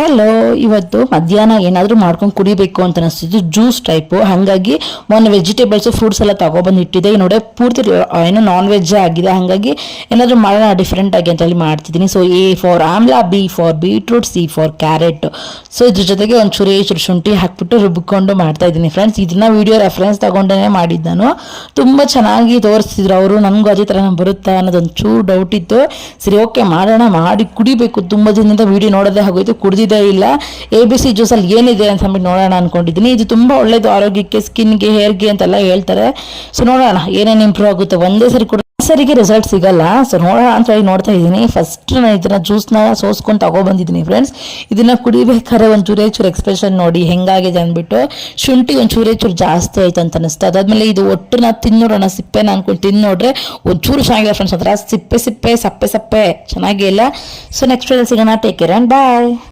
Hello, ಇವತ್ತು ಮಧ್ಯಾಹ್ನ ಏನಾದರೂ ಮಾಡ್ಕೊಂಡು ಕುಡಿಬೇಕು ಅಂತ ಅನಿಸ್ತಿದ್ದು, ಜ್ಯೂಸ್ ಟೈಪು. ಹಾಗಾಗಿ ಮೊನ್ನೆ ವೆಜಿಟೇಬಲ್ಸ್ ಫ್ರೂಟ್ಸ್ ಎಲ್ಲ ತಗೊಬಂದು ಇಟ್ಟಿದ್ದೆ. ನೋಡಿ ಪೂರ್ತಿ ಏನೋ ನಾನ್ ವೆಜ್ ಆಗಿದೆ. ಹಾಗಾಗಿ ಏನಾದರೂ ಮಾಡೋಣ ಡಿಫ್ರೆಂಟ್ ಆಗಿ ಅಂತ ಹೇಳಿ ಮಾಡ್ತಿದ್ದೀನಿ. So A for amla, B for beetroot, C for carrot. So ಇದ್ರ ಜೊತೆಗೆ ಒಂಚೂರು ಶುಂಠಿ ಹಾಕ್ಬಿಟ್ಟು ರುಬ್ಬಿಕೊಂಡು ಮಾಡ್ತಾ ಇದ್ದೀನಿ ಫ್ರೆಂಡ್ಸ್. ಇದನ್ನ ವಿಡಿಯೋ ರೆಫರೆನ್ಸ್ ತಗೊಂಡೇ ಮಾಡಿದ್ದು ನಾನು. ತುಂಬ ಚೆನ್ನಾಗಿ ತೋರಿಸ್ತಿದ್ರು ಅವರು. ನನಗೂ ಅದೇ ಥರ ಬರುತ್ತಾ ಅನ್ನೋದೊಂದು ಚೂರು ಡೌಟ್ ಇತ್ತು. ಸರಿ, ಓಕೆ ಮಾಡೋಣ, ಮಾಡಿ ಕುಡಿಬೇಕು. ತುಂಬ ದಿನದಿಂದ ವಿಡಿಯೋ ನೋಡೋದೇ ಆಗೋಯ್ತು, ಕುಡ್ದಿದ್ದೇ ಇಲ್ಲ. ABC ಜ್ಯೂಸಲ್ಲಿ ಏನಿದೆ ಅಂತ ಅಂದ್ಬಿಟ್ಟು ನೋಡೋಣ ಅನ್ಕೊಂಡಿದ್ದೀನಿ. ಇದು ತುಂಬ ಒಳ್ಳೇದು ಆರೋಗ್ಯಕ್ಕೆ, ಸ್ಕಿನ್ಗೆ, ಹೇರ್ಗೆ ಅಂತೆಲ್ಲ ಹೇಳ್ತಾರೆ. ಸೊ ನೋಡೋಣ ಏನೇನು ಇಂಪ್ರೂವ್ ಆಗುತ್ತೆ. ಒಂದೇ ಸರಿಗೆ ರಿಸಲ್ಟ್ ಸಿಗಲ್ಲ. ಸೊ ನೋಡೋಣ ಅಂತ ಹೇಳಿ ನೋಡ್ತಾ ಇದ್ದೀನಿ. ಫಸ್ಟ್ ನಾನು ಇದನ್ನ ಜ್ಯೂಸ್ನ ಸೋಸ್ಕೊಂಡು ತಗೊಬಂದಿದ್ದೀನಿ ಫ್ರೆಂಡ್ಸ್. ಇದನ್ನ ಕುಡಿಬೇಕಾದ್ರೆ ಒಂಚೂರೇ ಎಕ್ಸ್ಪ್ರೆಷನ್ ನೋಡಿ ಹೆಂಗಾಗಿದೆ ಅಂದ್ಬಿಟ್ಟು. ಶುಂಠಿ ಒಂಚೂರೇ ಜಾಸ್ತಿ ಆಯ್ತು ಅಂತ ಅನಿಸ್ತು. ಅದಾದ್ಮೇಲೆ ಇದು ಒಟ್ಟು ನಾ ತಿನ್ನೋಣ, ಸಿಪ್ಪೆನ ಅನ್ಕೊಂಡು ತಿಂದು ನೋಡ್ರೆ ಒಂಚೂರು ಚೆನ್ನಾಗಿಲ್ಲ ಫ್ರೆಂಡ್ಸ್. ಅದರ ಸಿಪ್ಪೆ ಸಪ್ಪೆ ಚೆನ್ನಾಗೇ ಇಲ್ಲ. ಸೊ ನೆಕ್ಸ್ಟ್ ಸಿಗೋಣ. Take care and bye.